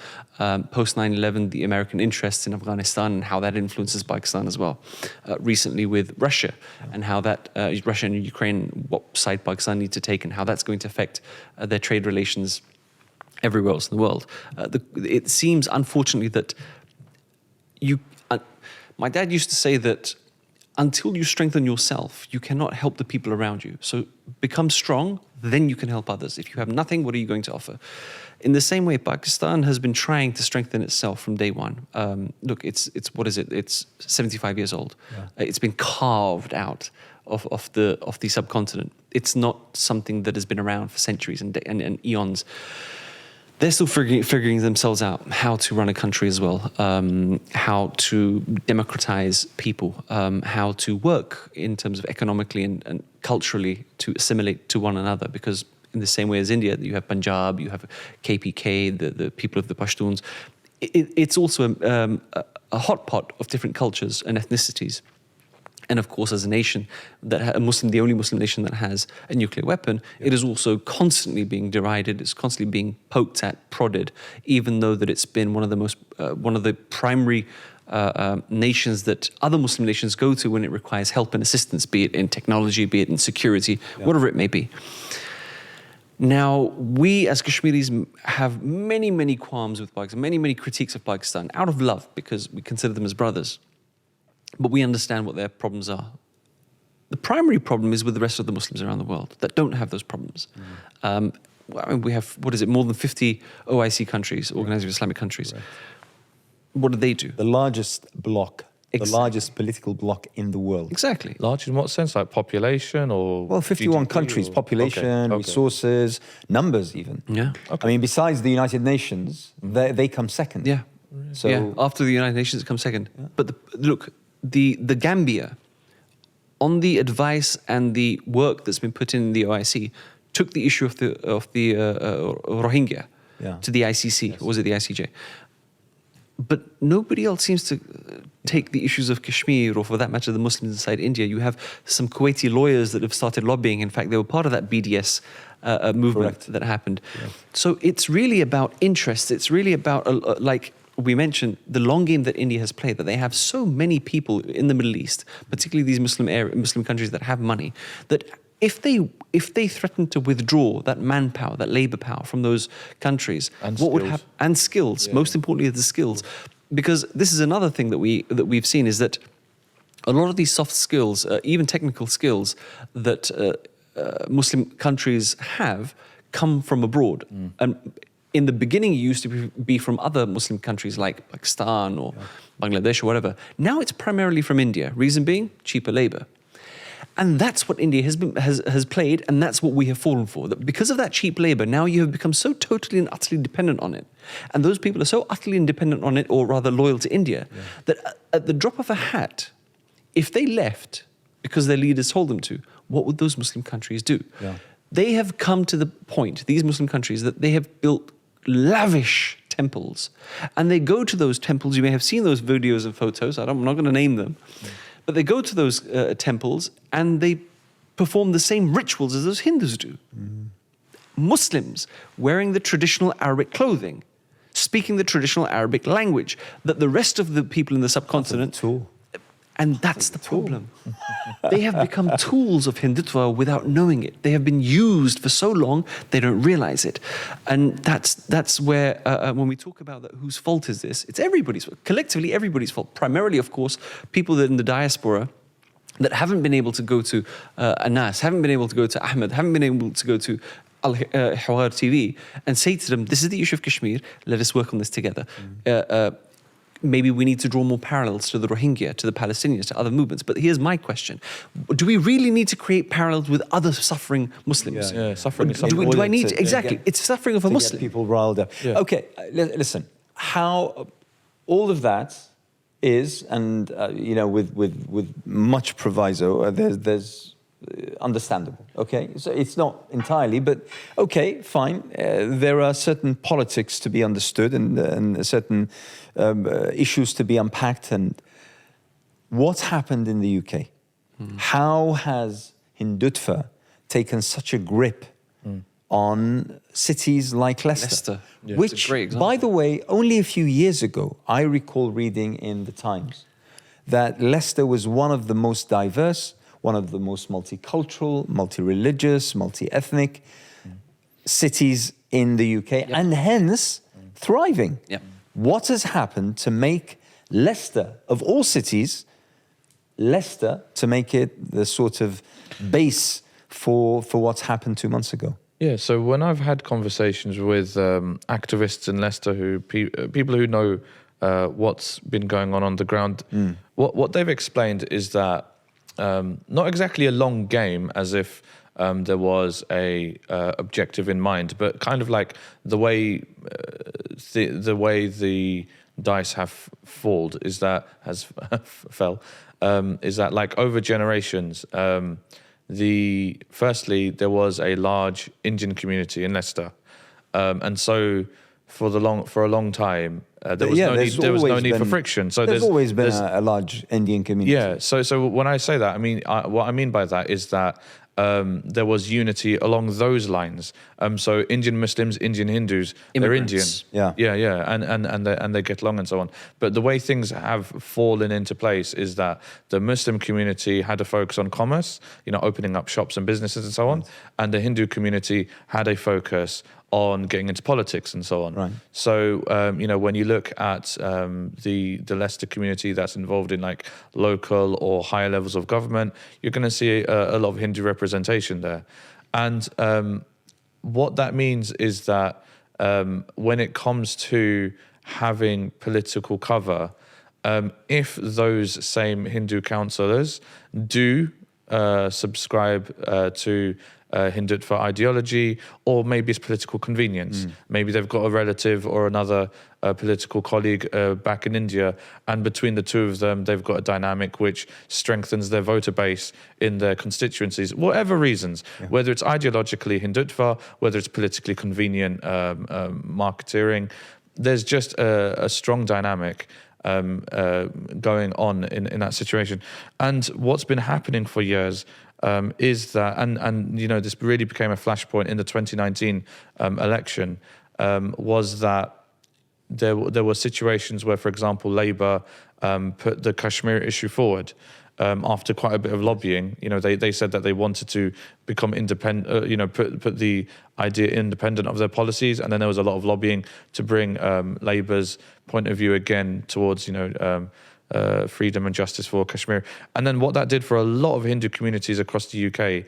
Post 9/11, the American interests in Afghanistan and how that influences Pakistan as well. Recently with Russia and how that Russia and Ukraine, what side Pakistan needs to take and how that's going to affect their trade relations everywhere else in the world. It seems, unfortunately, that my dad used to say that until you strengthen yourself, you cannot help the people around you. So become strong, then you can help others. If you have nothing, what are you going to offer? In the same way, Pakistan has been trying to strengthen itself from day one. Look, it's what is it? It's 75 years old. Yeah. It's been carved out of the subcontinent. It's not something that has been around for centuries and eons. They're still figuring themselves out how to run a country as well, how to democratize people, how to work in terms of economically and culturally to assimilate to one another. Because in the same way as India, you have Punjab, you have KPK, the people of the Pashtuns. It's also a hot pot of different cultures and ethnicities. And of course, as a nation, the only Muslim nation that has a nuclear weapon, it is also constantly being derided. It's constantly being poked at, prodded, even though that it's been one of the primary nations that other Muslim nations go to when it requires help and assistance, be it in technology, be it in security, whatever it may be. Now, we as Kashmiris have many, many qualms with Pakistan, many, many critiques of Pakistan, out of love, because we consider them as brothers. But we understand what their problems are. The primary problem is with the rest of the Muslims around the world that don't have those problems. We have, more than 50 OIC countries, Organized Islamic countries. Right. What do they do? The largest bloc, the largest political bloc in the world. Exactly. Large in what sense? Like population or? Well, 51 GDP countries, or? population, resources, numbers even. Yeah. Okay. I mean, besides the United Nations, they come second. Yeah. So after the United Nations, it comes second. Yeah. But look, the Gambia, on the advice and the work that's been put in the OIC, took the issue of the Rohingya to the ICC, or was it the ICJ? But nobody else seems to take the issues of Kashmir, or for that matter, the Muslims inside India. You have some Kuwaiti lawyers that have started lobbying. In fact, they were part of that BDS movement that happened. Yeah. So it's really about interests. It's really about, like we mentioned, the long game that India has played, that they have so many people in the Middle East, particularly these Muslim countries that have money, that if they threaten to withdraw that manpower, that labor power from those countries, what would happen? And skills, most importantly, the skills, because this is another thing that we've seen, is that a lot of these soft skills, even technical skills that Muslim countries have, come from abroad. And in the beginning, it used to be from other Muslim countries like Pakistan or Bangladesh or whatever. Now it's primarily from India. Reason being, cheaper labor. And that's what India has played, and that's what we have fallen for. That because of that cheap labor, now you have become so totally and utterly dependent on it. And those people are so utterly independent on it, or rather loyal to India, that at the drop of a hat, if they left because their leaders told them to, what would those Muslim countries do? Yeah. They have come to the point, these Muslim countries, that they have built lavish temples. And they go to those temples, you may have seen those videos and photos, I'm not going to name them, but they go to those temples and they perform the same rituals as those Hindus do. Muslims wearing the traditional Arabic clothing, speaking the traditional Arabic language, that the rest of the people in the subcontinent... And that's the problem. They have become tools of Hindutva without knowing it. They have been used for so long, they don't realize it. And that's where, when we talk about that, whose fault is this? It's everybody's fault. Collectively, everybody's fault. Primarily, of course, people that in the diaspora that haven't been able to go to Anas, haven't been able to go to Ahmed, haven't been able to go to Al-Hawar TV and say to them, this is the issue of Kashmir, let us work on this together. Maybe we need to draw more parallels to the Rohingya, to the Palestinians, to other movements. But here's my question. Do we really need to create parallels with other suffering Muslims? Yeah, suffering is suffering. Do I need to, exactly, it's suffering of a Muslim. Get people riled up. Yeah. Okay, listen, how all of that is, and you know, with much proviso, there's understandable, okay? So it's not entirely, but okay, fine. There are certain politics to be understood and certain issues to be unpacked. And what's happened in the UK? How has Hindutva taken such a grip on cities like Leicester? Yeah. Which, by the way, only a few years ago, I recall reading in the Times that Leicester was one of the most diverse, one of the most multicultural, multi-religious, multi-ethnic cities in the UK, and hence thriving. What has happened to make Leicester, of all cities, Leicester, to make it the sort of base for what's happened 2 months ago? Yeah, so when I've had conversations with activists in Leicester, people who know what's been going on the ground, what they've explained is that not exactly a long game, as if there was a objective in mind, but kind of like the way the dice have fell is that like over generations. Firstly, there was a large Indian community in Leicester, and so for a long time there was no need for friction. So there's always been a large Indian community. Yeah. So when I say that, I mean what I mean by that is that there was unity along those lines. So Indian Muslims, Indian Hindus, Immigrants. they're Indian. And they get along and so on. But the way things have fallen into place is that the Muslim community had a focus on commerce, opening up shops and businesses and so on, and the Hindu community had a focus on getting into politics and so on. Right. So, when you look at the Leicester community that's involved in like local or higher levels of government, you're going to see a lot of Hindu representation there. And what that means is that when it comes to having political cover, if those same Hindu councillors do subscribe to Hindutva ideology, or maybe it's political convenience. Maybe they've got a relative or another political colleague back in India, and between the two of them, they've got a dynamic which strengthens their voter base in their constituencies, whatever reasons, whether it's ideologically Hindutva, whether it's politically convenient marketeering. There's just a strong dynamic going on in that situation. And what's been happening for years is that, and this really became a flashpoint in the 2019 election, was that there were situations where, for example, Labour put the Kashmir issue forward after quite a bit of lobbying. They said that they wanted to become independent, put the idea independent of their policies, and then there was a lot of lobbying to bring Labour's point of view again towards, freedom and justice for Kashmir. And then what that did for a lot of Hindu communities across the UK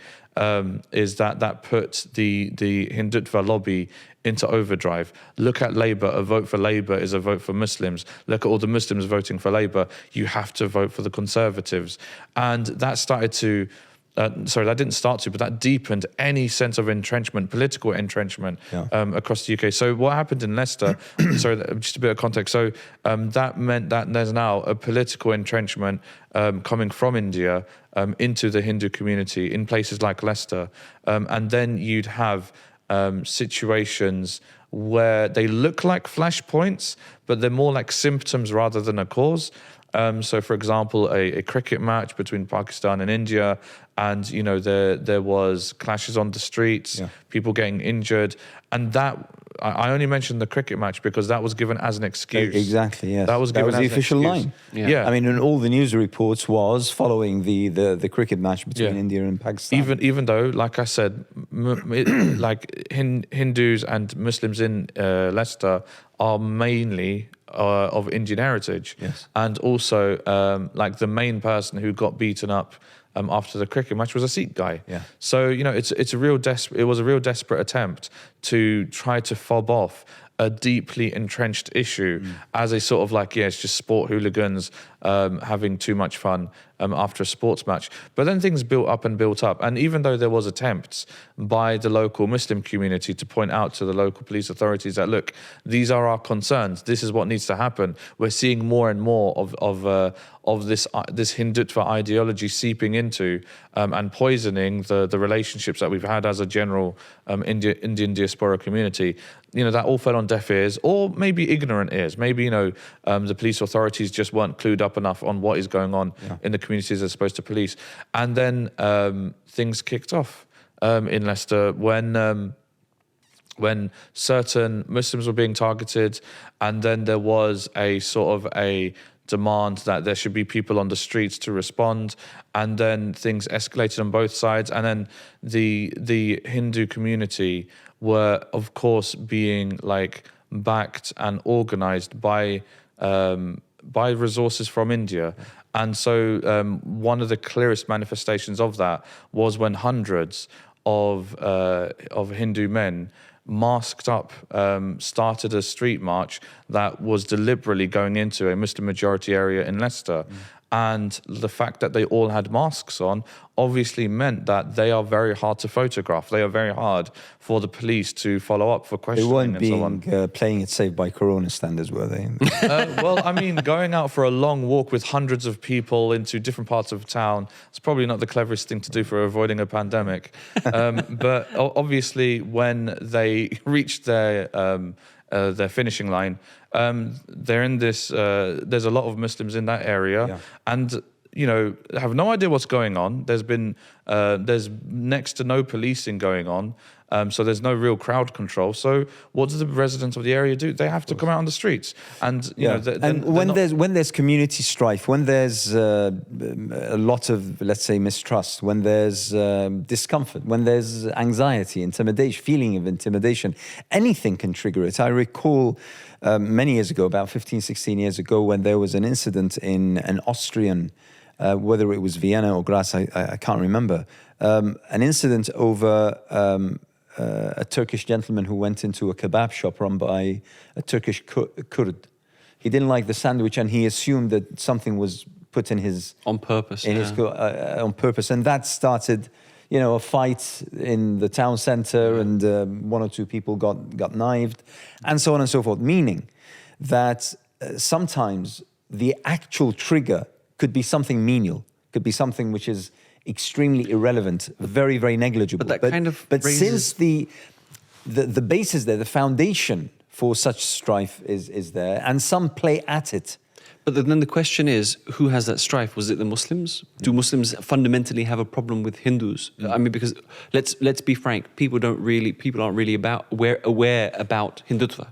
is that put the Hindutva lobby into overdrive. Look at Labour. A vote for Labour is a vote for Muslims. Look at all the Muslims voting for Labour. You have to vote for the Conservatives. And that started to that didn't start to, but that deepened any sense of entrenchment, political entrenchment across the UK. So what happened in Leicester, sorry, just a bit of context. So that meant that there's now a political entrenchment coming from India into the Hindu community in places like Leicester. And then you'd have situations where they look like flashpoints, but they're more like symptoms rather than a cause. So, for example, a cricket match between Pakistan and India, and there was clashes on the streets, people getting injured, and that I only mentioned the cricket match because that was given as an excuse. Exactly, yes. That was given as the an official excuse. line. Yeah. I mean, and all the news reports was following the cricket match between India and Pakistan. Even though, like I said, Hindus and Muslims in Leicester are mainly of Indian heritage, and also like the main person who got beaten up after the cricket match was a Sikh guy. So it was a real desperate attempt to try to fob off a deeply entrenched issue as a sort of like, it's just sport hooligans having too much fun after a sports match. But then things built up. And even though there was attempts by the local Muslim community to point out to the local police authorities that, look, these are our concerns, this is what needs to happen, we're seeing more and more of this Hindutva ideology seeping into and poisoning the relationships that we've had as a general Indian diaspora community. That all fell on deaf ears, or maybe ignorant ears. Maybe the police authorities just weren't clued up enough on what is going on in the communities they're supposed to police. And then things kicked off in Leicester when certain Muslims were being targeted, and then there was a sort of a demand that there should be people on the streets to respond, and then things escalated on both sides. And then the Hindu community were, of course, being like backed and organized by resources from India. And so one of the clearest manifestations of that was when hundreds of Hindu men masked up started a street march that was deliberately going into a Muslim majority area in Leicester. And the fact that they all had masks on obviously meant that they are very hard to photograph. They are very hard for the police to follow up for questioning and so on. They weren't playing it safe by Corona standards, were they? Well, I mean, going out for a long walk with hundreds of people into different parts of town, it's probably not the cleverest thing to do for avoiding a pandemic. But obviously, when they reached their finishing line, they're in this. There's a lot of Muslims in that area, and have no idea what's going on. There's next to no policing going on, so there's no real crowd control. So what do the residents of the area do? They have to come out on the streets, and when there's community strife, when there's a lot of, let's say, mistrust, when there's discomfort, when there's anxiety, intimidation, feeling of intimidation, anything can trigger it. I recall many years ago, about 15, 16 years ago, when there was an incident in an Austrian, whether it was Vienna or Graz, I can't remember, an incident over a Turkish gentleman who went into a kebab shop run by a Turkish Kurd. He didn't like the sandwich, and he assumed that something was put in his... On purpose. On purpose. And that started, a fight in the town center, and one or two people got knifed, and so on and so forth. Meaning that sometimes the actual trigger could be something menial, could be something which is extremely irrelevant, very, very negligible. But since the base is there, the foundation for such strife is there, and some play at it. But then the question is, who has that strife? Was it the Muslims? Do Muslims fundamentally have a problem with Hindus? I mean, because let's be frank, people aren't really aware about Hindutva.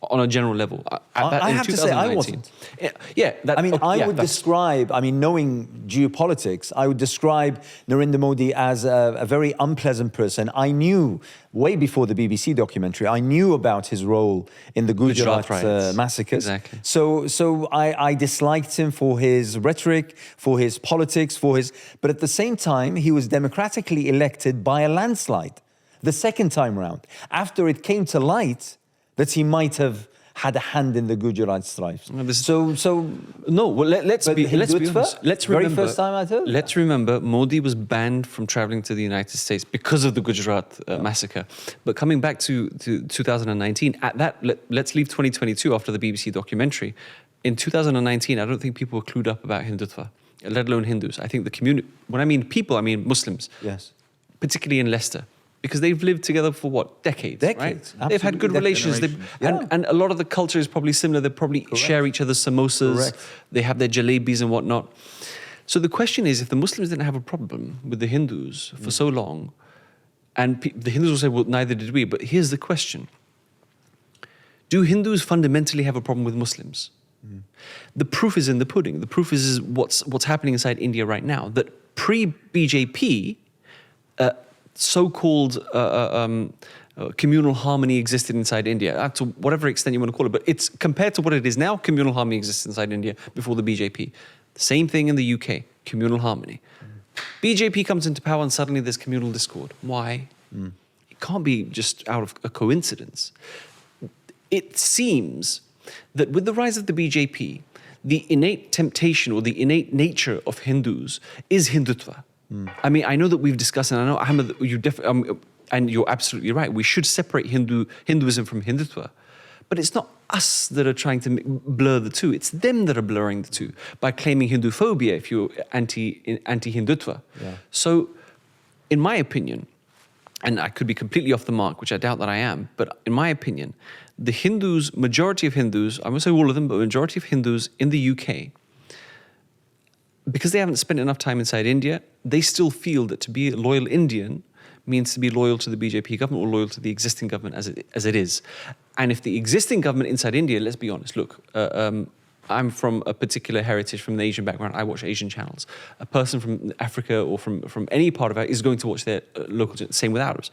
On a general level. I have to say I wasn't. I would describe, knowing geopolitics, I would describe Narendra Modi as a very unpleasant person. I knew, way before the BBC documentary, I knew about his role in the Gujarat massacres. Exactly. So I disliked him for his rhetoric, for his politics, but at the same time, he was democratically elected by a landslide the second time round. After it came to light that he might have had a hand in the Gujarat strikes. No, well, let's be honest. First time I heard. Let's remember, Modi was banned from traveling to the United States because of the Gujarat massacre. But coming back to 2019, let's leave 2022 after the BBC documentary. In 2019, I don't think people were clued up about Hindutva, let alone Hindus. I think the community, when I mean people, I mean Muslims. Yes. Particularly in Leicester. Because they've lived together for what? Decades, right? Absolutely. They've had good relations. And a lot of the culture is probably similar. They probably share each other's samosas. Correct. They have their jalebis and whatnot. So the question is, if the Muslims didn't have a problem with the Hindus for so long, and the Hindus will say, well, neither did we. But here's the question. Do Hindus fundamentally have a problem with Muslims? The proof is in the pudding. The proof is what's happening inside India right now. That pre-BJP, so-called communal harmony existed inside India, to whatever extent you want to call it. But it's compared to what it is now, communal harmony exists inside India before the BJP. Same thing in the UK, communal harmony. BJP comes into power and suddenly there's communal discord. Why? It can't be just out of a coincidence. It seems that with the rise of the BJP, the innate temptation or the innate nature of Hindus is Hindutva. I mean, I know that we've discussed, and I know, Ahmed, and you're absolutely right, we should separate Hinduism from Hindutva. But it's not us that are trying to blur the two. It's them that are blurring the two by claiming Hinduphobia if you're anti-Hindutva. Yeah. So, in my opinion, and I could be completely off the mark, which I doubt that I am, but in my opinion, the Hindus, majority of Hindus, I won't say all of them, but majority of Hindus in the UK, because they haven't spent enough time inside India, they still feel that to be a loyal Indian means to be loyal to the BJP government or loyal to the existing government as it is. And if the existing government inside India, let's be honest, look, I'm from a particular heritage, from an Asian background. I watch Asian channels. A person from Africa or from any part of it is going to watch their local channels. Same with Arabs.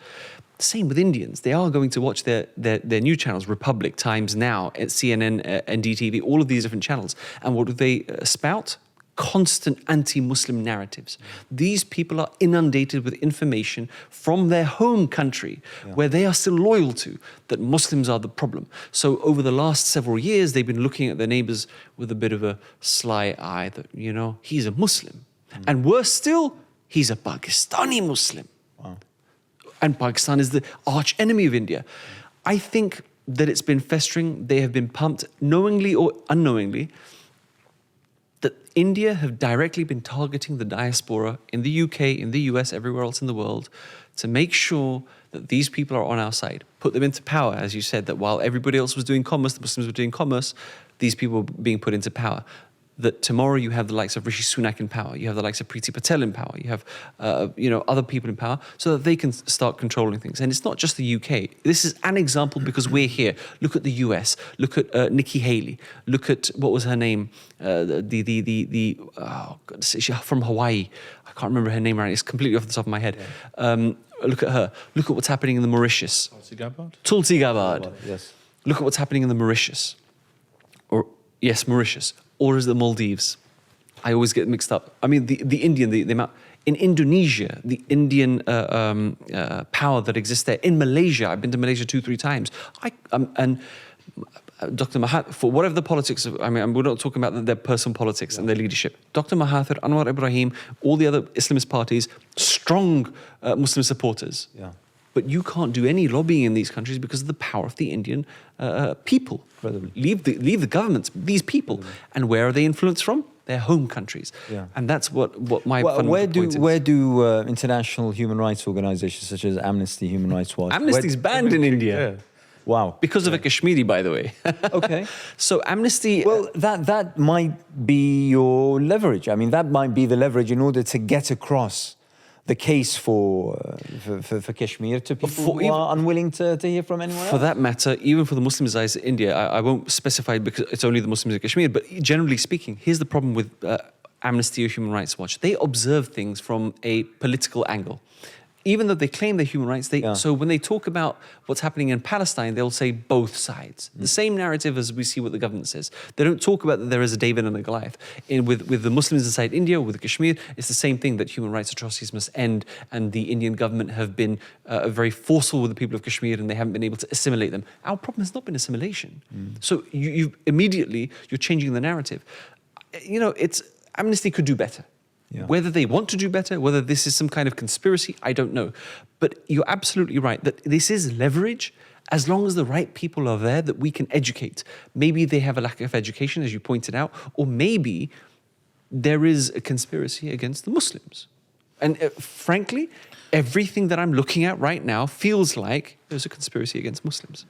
Same with Indians. They are going to watch their new channels, Republic, Times Now, CNN, NDTV, all of these different channels. And what do they spout? Constant anti-Muslim narratives. These people are inundated with information from their home country, where they are still loyal to, that Muslims are the problem. So over the last several years, they've been looking at their neighbors with a bit of a sly eye that, you know, he's a Muslim. And worse still, he's a Pakistani Muslim. Wow. And Pakistan is the arch enemy of India. I think that it's been festering. They have been pumped, knowingly or unknowingly, that India have directly been targeting the diaspora in the UK, in the US, everywhere else in the world, to make sure that these people are on our side. Put them into power, as you said, that while everybody else was doing commerce, the Muslims were doing commerce, these people were being put into power. That tomorrow you have the likes of Rishi Sunak in power, you have the likes of Priti Patel in power, you have other people in power, so that they can start controlling things. And it's not just the UK. This is an example because we're here. Look at the US. Look at Nikki Haley. Look at, what was her name? She's from Hawaii. I can't remember her name right. It's completely off the top of my head. Yeah. Look at her. Look at what's happening in the Mauritius. Tulsi Gabbard. Yes. Look at what's happening in the Mauritius. Mauritius. Or is it the Maldives? I always get mixed up. I mean, the Indian, the amount... In Indonesia, the Indian power that exists there. In Malaysia, I've been to Malaysia 2-3 times. And Dr. Mahathir, for whatever the politics of... I mean, we're not talking about their personal politics and their leadership. Dr. Mahathir, Anwar Ibrahim, all the other Islamist parties, strong Muslim supporters. Yeah. But you can't do any lobbying in these countries because of the power of the Indian people. Leave the governments, these people. And where are they influenced from? Their home countries. Yeah. And that's what my fundamental point is. Where do international human rights organizations such as Amnesty, Human Rights Watch... Amnesty's banned in India. Yeah. Wow. Because of a Kashmiri, by the way. Okay. So Amnesty... Well, that might be your leverage. I mean, that might be the leverage in order to get across the case for Kashmir to people who are unwilling to hear from anyone else? For that matter, even for the Muslimized India, I won't specify because it's only the Muslims in Kashmir, but generally speaking, here's the problem with Amnesty or Human Rights Watch. They observe things from a political angle. even though they claim they're human rights, so when they talk about what's happening in Palestine, they'll say both sides. The same narrative as we see what the government says. They don't talk about that there is a David and a Goliath. With the Muslims inside India, with Kashmir, it's the same thing, that human rights atrocities must end, and the Indian government have been very forceful with the people of Kashmir, and they haven't been able to assimilate them. Our problem has not been assimilation. So you immediately, you're changing the narrative. You know, Amnesty could do better. Yeah. Whether they want to do better, whether this is some kind of conspiracy, I don't know. But you're absolutely right that this is leverage, as long as the right people are there that we can educate. Maybe they have a lack of education, as you pointed out, or maybe there is a conspiracy against the Muslims. And frankly, everything that I'm looking at right now feels like there's a conspiracy against Muslims.